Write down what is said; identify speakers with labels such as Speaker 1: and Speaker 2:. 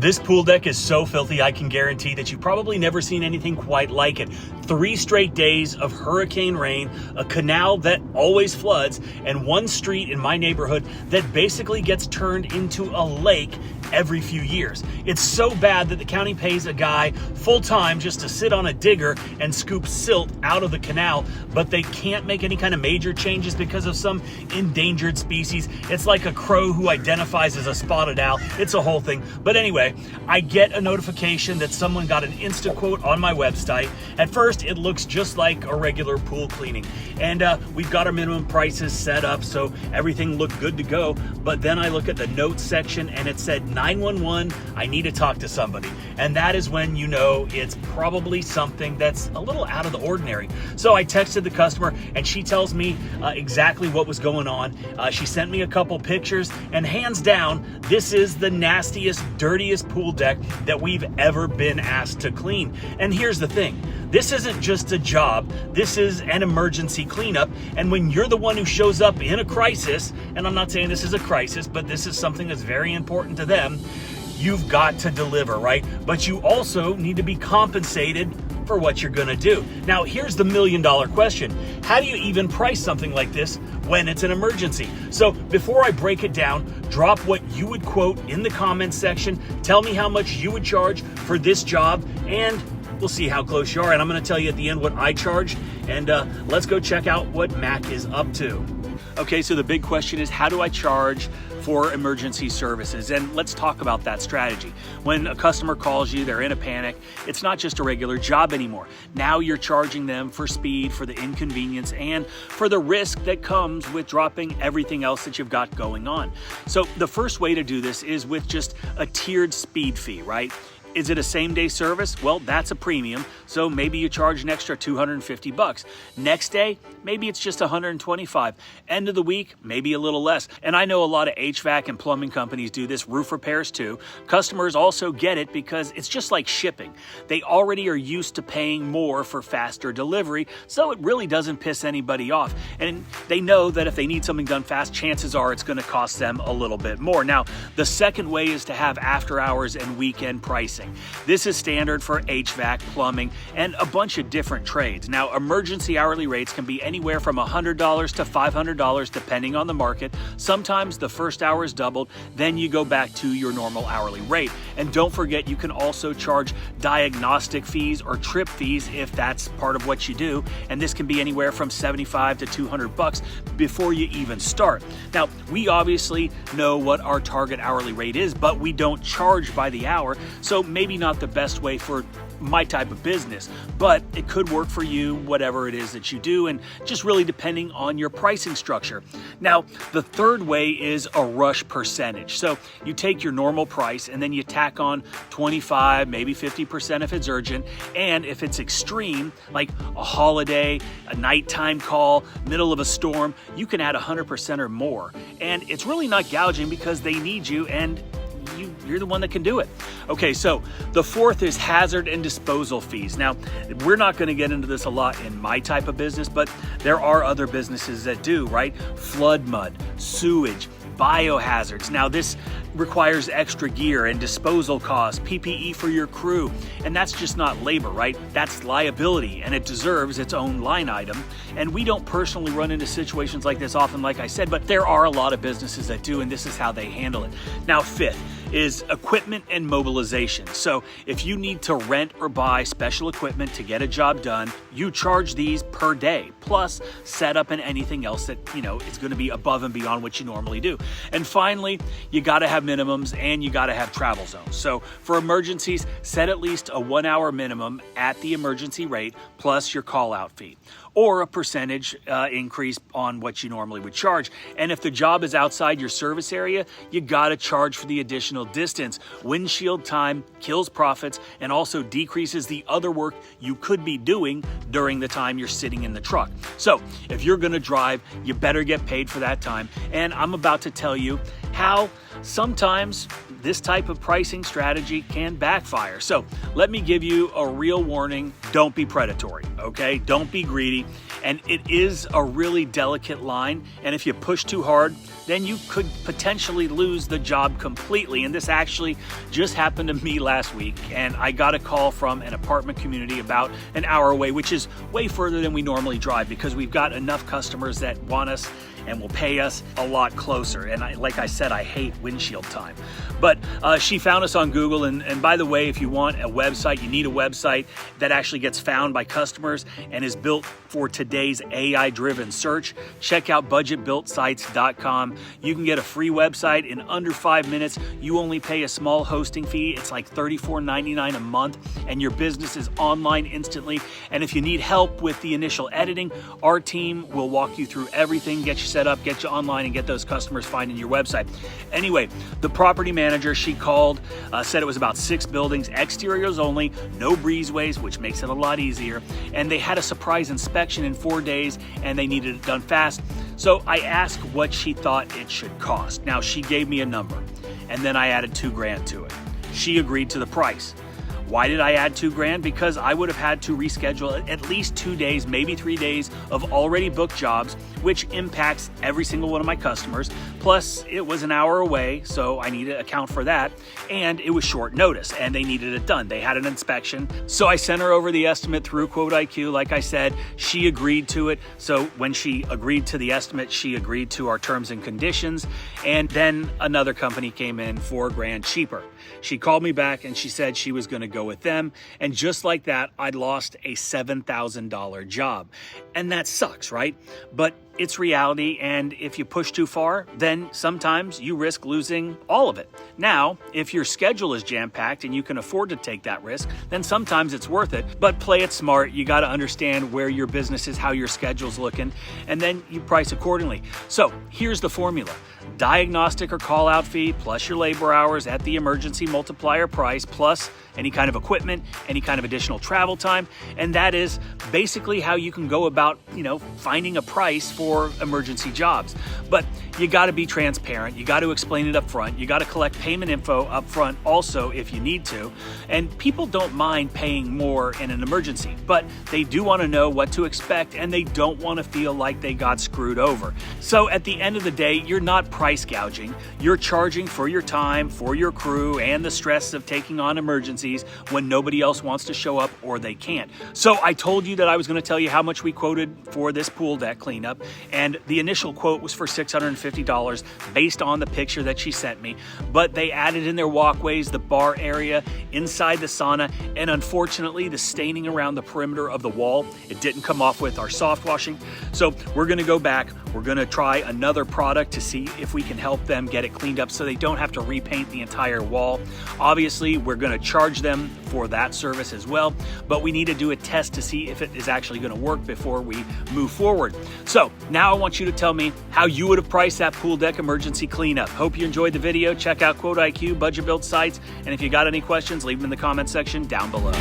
Speaker 1: This pool deck is so filthy, I can guarantee that you've probably never seen anything quite like it. 3 straight days of hurricane rain, a canal that always floods, and one street in my neighborhood that basically gets turned into a lake every few years. It's so bad that the county pays a guy full-time just to sit on a digger and scoop silt out of the canal, but they can't make any kind of major changes because of some endangered species. It's like a crow who identifies as a spotted owl. It's a whole thing. But anyway, I get a notification that someone got an InstaQuote on my website. At first, it looks just like a regular pool cleaning. And we've got our minimum prices set up, so everything looked good to go. But then I look at the notes section and it said 911, I need to talk to somebody. And that is when you know it's probably something that's a little out of the ordinary. So I texted the customer and she tells me exactly what was going on. She sent me a couple pictures, and hands down, this is the nastiest, dirtiest pool deck that we've ever been asked to clean. And here's the thing. This isn't just a job, this is an emergency cleanup. And when you're the one who shows up in a crisis, and I'm not saying this is a crisis, but this is something that's very important to them, you've got to deliver, right? But you also need to be compensated for what you're gonna do. Now, here's the $1 million question. How do you even price something like this when it's an emergency? So before I break it down, drop what you would quote in the comments section. Tell me how much you would charge for this job, and we'll see how close you are. And I'm gonna tell you at the end what I charge, and let's go check out what Mac is up to. Okay, so the big question is, how do I charge for emergency services? And let's talk about that strategy. When a customer calls you, they're in a panic, it's not just a regular job anymore. Now you're charging them for speed, for the inconvenience, and for the risk that comes with dropping everything else that you've got going on. So the first way to do this is with just a tiered speed fee, right? Is it a same-day service? Well, that's a premium, so maybe you charge an extra $250. Next day, maybe it's just $125. End of the week, maybe a little less. And I know a lot of HVAC and plumbing companies do this, roof repairs too. Customers also get it because it's just like shipping. They already are used to paying more for faster delivery, so it really doesn't piss anybody off. And they know that if they need something done fast, chances are it's gonna cost them a little bit more. Now, the second way is to have after hours and weekend pricing. This is standard for HVAC, plumbing, and a bunch of different trades. Now, emergency hourly rates can be anywhere from $100 to $500 depending on the market. Sometimes the first hour is doubled, then you go back to your normal hourly rate. And don't forget, you can also charge diagnostic fees or trip fees if that's part of what you do. And this can be anywhere from $75 to $200 before you even start. Now, we obviously know what our target hourly rate is, but we don't charge by the hour. So maybe not the best way for my type of business, but it could work for you, whatever it is that you do, and just really depending on your pricing structure. Now, the third way is a rush percentage. So you take your normal price and then you tack on 25, maybe 50% if it's urgent. And if it's extreme, like a holiday, a nighttime call, middle of a storm, you can add 100% or more. And it's really not gouging because they need you, and you're the one that can do it. Okay, so the fourth is hazard and disposal fees. Now, we're not going to get into this a lot in my type of business, but there are other businesses that do, right? Flood mud, sewage, biohazards. Now, this requires extra gear and disposal costs, PPE for your crew, and that's just not labor, right? That's liability, and it deserves its own line item. And we don't personally run into situations like this often, like I said, but there are a lot of businesses that do, and this is how they handle it. Now, fifth is equipment and mobilization. So if you need to rent or buy special equipment to get a job done, you charge these per day, plus setup and anything else that, is going to be above and beyond what you normally do. And finally, you got to have minimums and you got to have travel zones. So for emergencies, set at least a 1 hour minimum at the emergency rate plus your call out fee, or a percentage increase on what you normally would charge. And if the job is outside your service area, you gotta charge for the additional distance. Windshield time kills profits and also decreases the other work you could be doing during the time you're sitting in the truck. So if you're gonna drive, you better get paid for that time. And I'm about to tell you how sometimes this type of pricing strategy can backfire. So let me give you a real warning. Don't be predatory, okay? Don't be greedy. And it is a really delicate line. And if you push too hard, then you could potentially lose the job completely. And this actually just happened to me last week, and I got a call from an apartment community about an hour away, which is way further than we normally drive because we've got enough customers that want us and will pay us a lot closer. And like I said, I hate windshield time. But she found us on Google. And by the way, if you want a website, you need a website that actually gets found by customers and is built for today's AI-driven search, check out budgetbuiltsites.com. You can get a free website in under 5 minutes. You only pay a small hosting fee. It's like $34.99 a month, and your business is online instantly. And if you need help with the initial editing, our team will walk you through everything, get you set up, get you online, and get those customers finding your website. Anyway, the property manager, she called, said it was about 6 buildings, exteriors only, no breezeways, which makes it a lot easier. And they had a surprise inspection in 4 days, and they needed it done fast. So I asked what she thought it should cost. Now, she gave me a number, and then I added $2,000 to it. She agreed to the price. Why did I add $2,000? Because I would have had to reschedule at least 2 days, maybe 3 days of already booked jobs, which impacts every single one of my customers. Plus, it was an hour away, so I need to account for that. And it was short notice, and they needed it done. They had an inspection. So I sent her over the estimate through Quote IQ. Like I said, she agreed to it. So when she agreed to the estimate, she agreed to our terms and conditions. And then another company came in $4,000 cheaper. She called me back and she said she was going to go with them. And just like that, I lost a $7,000 job. And that sucks, right? But it's reality, and if you push too far, then sometimes you risk losing all of it. Now, if your schedule is jam-packed and you can afford to take that risk, then sometimes it's worth it, but play it smart. You got to understand where your business is, how your schedule's looking, and then you price accordingly. So here's the formula. Diagnostic or call-out fee plus your labor hours at the emergency multiplier price plus any kind of equipment, any kind of additional travel time, and that is basically how you can go about, finding a price for emergency jobs. But you got to be transparent. You got to explain it up front. You got to collect payment info up front also if you need to. And people don't mind paying more in an emergency, but they do want to know what to expect, and they don't want to feel like they got screwed over. So at the end of the day, you're not price gouging. You're charging for your time, for your crew, and the stress of taking on emergencies when nobody else wants to show up or they can't. So I told you that I was going to tell you how much we quoted for this pool deck cleanup, and the initial quote was for $650 based on the picture that she sent me, but they added in their walkways, the bar area, inside the sauna, and unfortunately the staining around the perimeter of the wall. It didn't come off with our soft washing. So we're going to go back. We're going to try another product to see if we can help them get it cleaned up so they don't have to repaint the entire wall. Obviously, we're going to charge them for that service as well, but we need to do a test to see if it is actually going to work before we move forward. So now I want you to tell me how you would have priced that pool deck emergency cleanup. Hope you enjoyed the video. Check out Quote IQ, Budget Built Sites, and if you got any questions, leave them in the comment section down below.